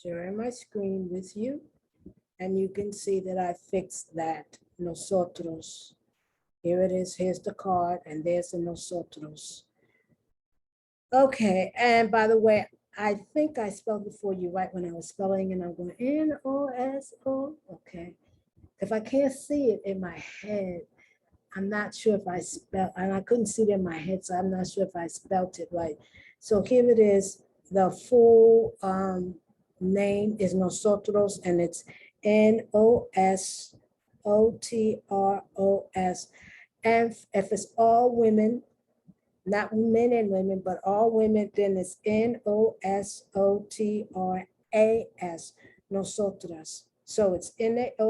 sharing my screen with you, and you can see that I fixed that. Nosotros. Here it is. Here's the card, and there's the nosotros. Okay, and by the way, I think I spelled it for you right when I was spelling, and I'm going N-O-S-O. Okay. If I can't see it in my head, I'm not sure if I spelled, and I couldn't see it in my head, so I'm not sure if I spelled it right. So here it is. The full name is Nosotros, and it's N-O-S-O-T-R-O-S. And if it's all women, not men and women, but all women, then it's N-O-S-O-T-R-A-S, nosotras. So it's N-A-O-S-A-O-T-R-O-S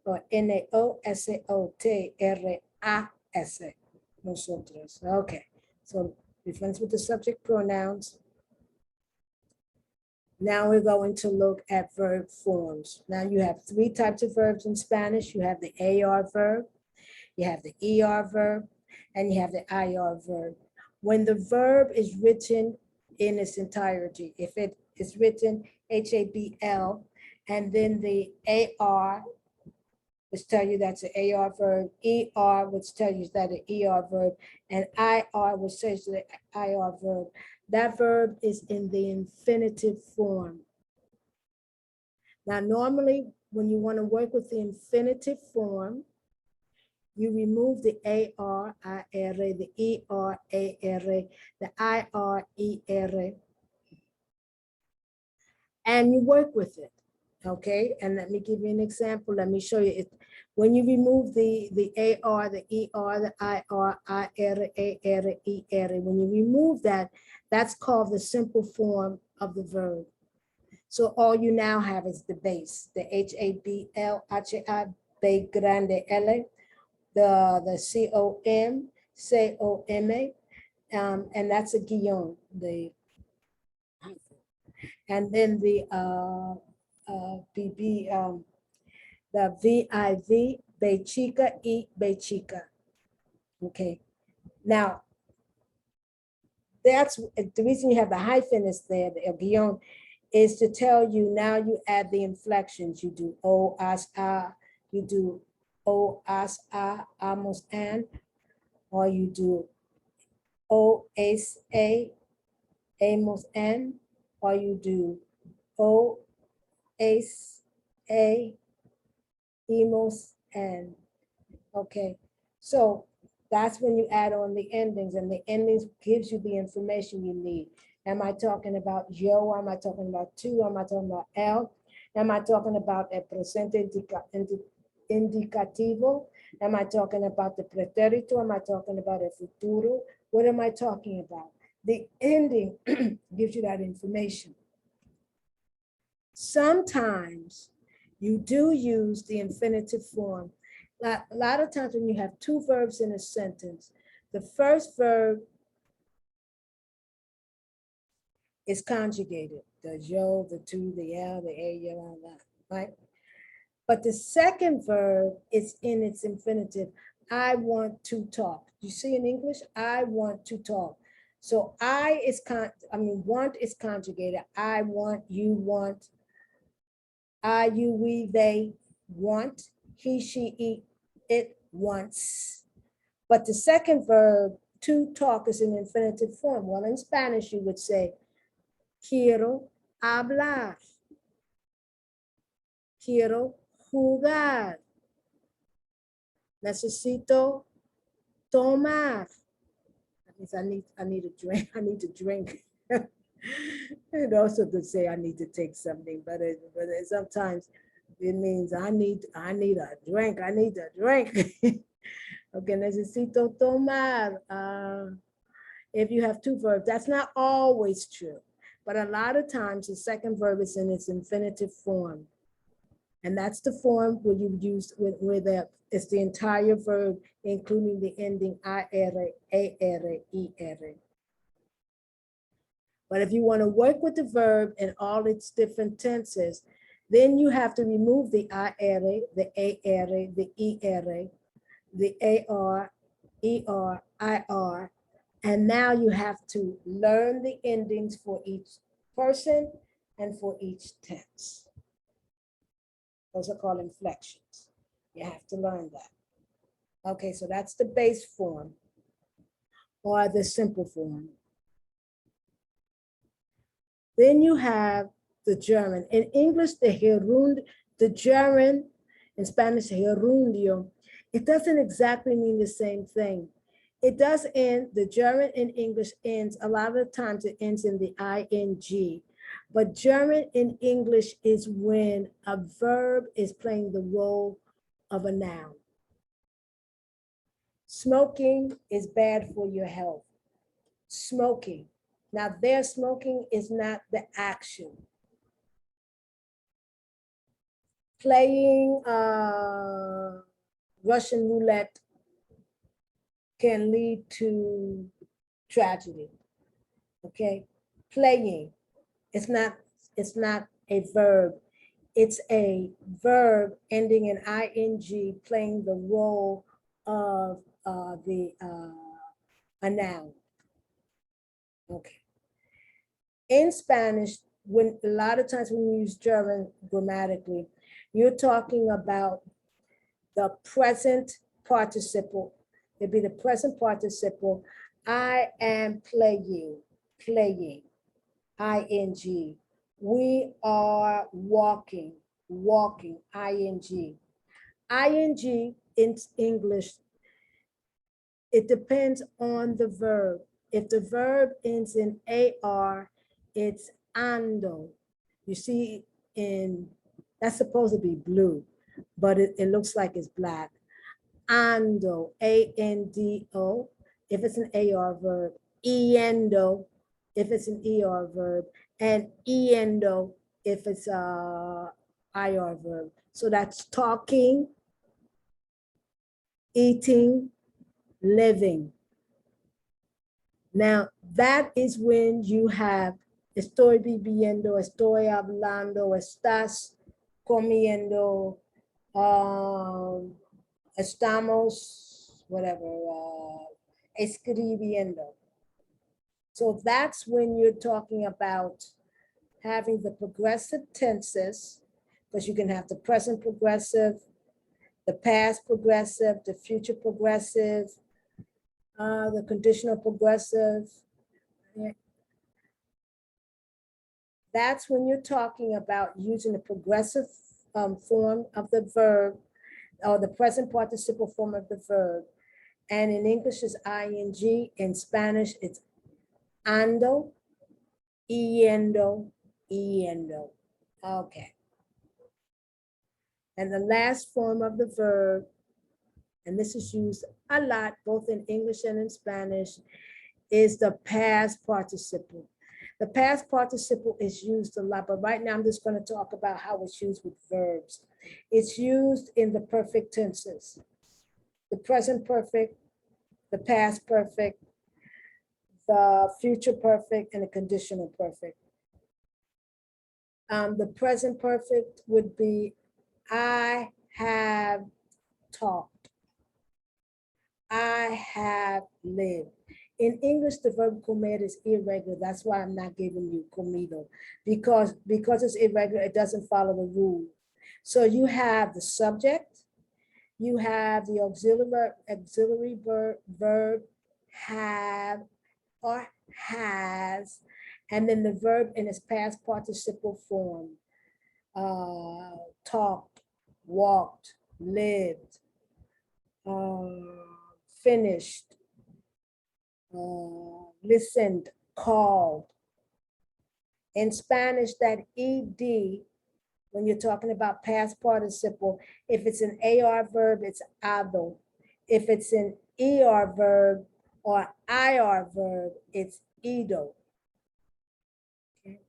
or N-A-O-S-A-O-T-R-A-S, nosotras. Okay, so difference with the subject pronouns. Now we're going to look at verb forms. Now you have three types of verbs in Spanish. You have the AR verb, you have the ER verb, and you have the IR verb. When the verb is written in its entirety, if it is written H-A-B-L, and then the AR, which tell you that's an AR verb, ER, which tells you that an ER verb, and IR, which says the IR verb. That verb is in the infinitive form. Now, normally, when you want to work with the infinitive form, you remove the AR, I-R, the ER, A-R, the IR, E-R, and you work with it, okay? And let me give you an example. Let me show you it. When you remove the AR, the ER, the IR, I-R, A-R, E-R, when you remove that, that's called the simple form of the verb. So all you now have is the base, the H-A-B-L, H-A, B grande L, the C-O-M, C-O-M-A, and that's a guion, and then the BB, the V-I-V, be chica, y be chica. Okay, now that's the reason you have the hyphen is there, the guion, is to tell you now you add the inflections. You do O, as, a, you do O, as, a, amos, and, or you do O, es, a, amos, and, or you do O, es, a, emos, and. Okay, so that's when you add on the endings, and the endings gives you the information you need. Am I talking about yo? Am I talking about tu? Am I talking about el? Am I talking about el presente indicativo? Am I talking about the pretérito? Am I talking about el futuro? What am I talking about? The ending gives you that information. Sometimes you do use the infinitive form. A lot of times when you have two verbs in a sentence, the first verb is conjugated, the yo, the tu, the el, the a, yo, all that, right? But the second verb is in its infinitive. I want to talk. You see in English, I want to talk. So want is conjugated. I want, you want, I, you, we, they want, he, she, it wants. But the second verb, to talk, is in infinitive form. Well, in Spanish, you would say, quiero hablar. Quiero jugar. Necesito tomar. That means I need a drink. I need to drink. It also could say I need to take something, but sometimes it means I need a drink. I need a drink. Okay, necesito tomar. If you have two verbs, that's not always true, but a lot of times the second verb is in its infinitive form. And that's the form where you use it's the entire verb, including the ending I-R, A-R, E-R. But if you want to work with the verb in all its different tenses, then you have to remove the I-R, the A-R, the E-R, the A-R, E-R, I-R, and now you have to learn the endings for each person and for each tense. Those are called inflections. You have to learn that. Okay, so that's the base form or the simple form. Then you have the German. In English, the Gerund, the German, in Spanish, gerundio, it doesn't exactly mean the same thing. It does end, the German in English ends, a lot of the times it ends in the ing, but German in English is when a verb is playing the role of a noun. Smoking is bad for your health. Smoking. Now, their smoking is not the action. Playing Russian roulette can lead to tragedy. Okay, playing. It's not a verb. It's a verb ending in ing, playing the role of a noun. Okay. In Spanish, when a lot of times when you use German grammatically, you're talking about the present participle. It'd be the present participle. I am playing, ing. We are walking, ing. Ing in English, it depends on the verb. If the verb ends in AR, it's ando. You see, that's supposed to be blue, but it looks like it's black. Ando, A-N-D-O, if it's an AR verb. Iendo, if it's an ER verb. And iendo, if it's a IR verb. So that's talking, eating, living. Now, that is when you have estoy viviendo, estoy hablando, estás comiendo, estamos, whatever, escribiendo. So that's when you're talking about having the progressive tenses, because you can have the present progressive, the past progressive, the future progressive, the conditional progressive. That's when you're talking about using the progressive form of the verb or the present participle form of the verb. And in English it's ing, in Spanish it's ando, yendo, yendo. Okay. And the last form of the verb, and this is used a lot, both in English and in Spanish, is the past participle. The past participle is used a lot, but right now I'm just going to talk about how it's used with verbs. It's used in the perfect tenses, the present perfect, the past perfect, the future perfect, and the conditional perfect. The present perfect would be, I have talked. I have lived. In English, the verb comer is irregular. That's why I'm not giving you comido, because it's irregular, it doesn't follow the rule. So you have the subject, you have the auxiliary verb have or has, and then the verb in its past participle form. Talked, walked, lived, finished, listened, called. In Spanish, that ed, when you're talking about past participle, if it's an AR verb, it's ado. If it's an ER verb or IR verb, it's ido. Okay.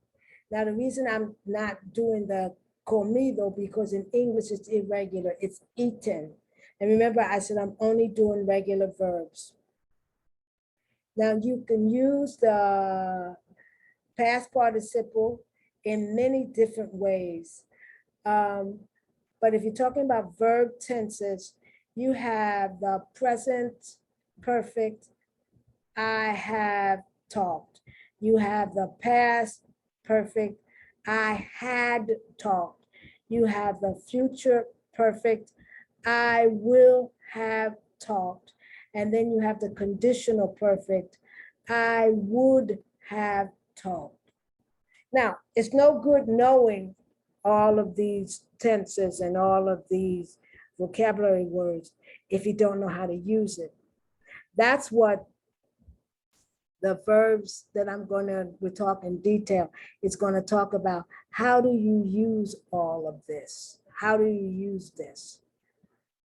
Now, the reason I'm not doing the comido, because in English it's irregular, it's eaten. And remember, I said I'm only doing regular verbs. Now, you can use the past participle in many different ways. But if you're talking about verb tenses, you have the present perfect, I have talked. You have the past perfect. I had talked. You have the future perfect. I will have talked. And then you have the conditional perfect. I would have talked. Now, it's no good knowing all of these tenses and all of these vocabulary words if you don't know how to use it. That's what the verbs that we'll talk in detail, it's gonna talk about how do you use all of this? How do you use this?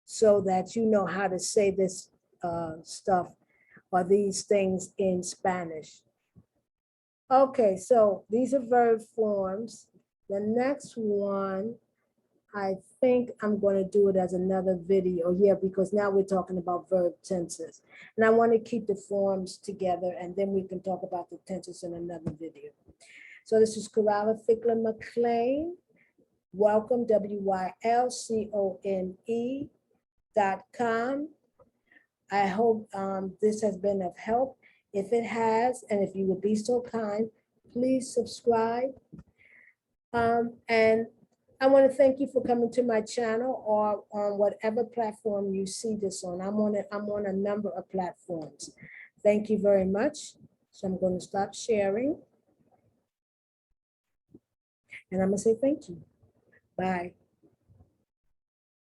So that you know how to say this stuff or these things in Spanish. Okay, so these are verb forms. The next one, I think I'm going to do it as another video here because now we're talking about verb tenses. And I want to keep the forms together and then we can talk about the tenses in another video. So this is Corella Fickler McLean. Welcome, WYLCONE.com. I hope this has been of help. If it has, and if you would be so kind, please subscribe. And I want to thank you for coming to my channel or on whatever platform you see this on. I'm on a number of platforms. Thank you very much. So I'm going to stop sharing. And I'm going to say thank you. Bye.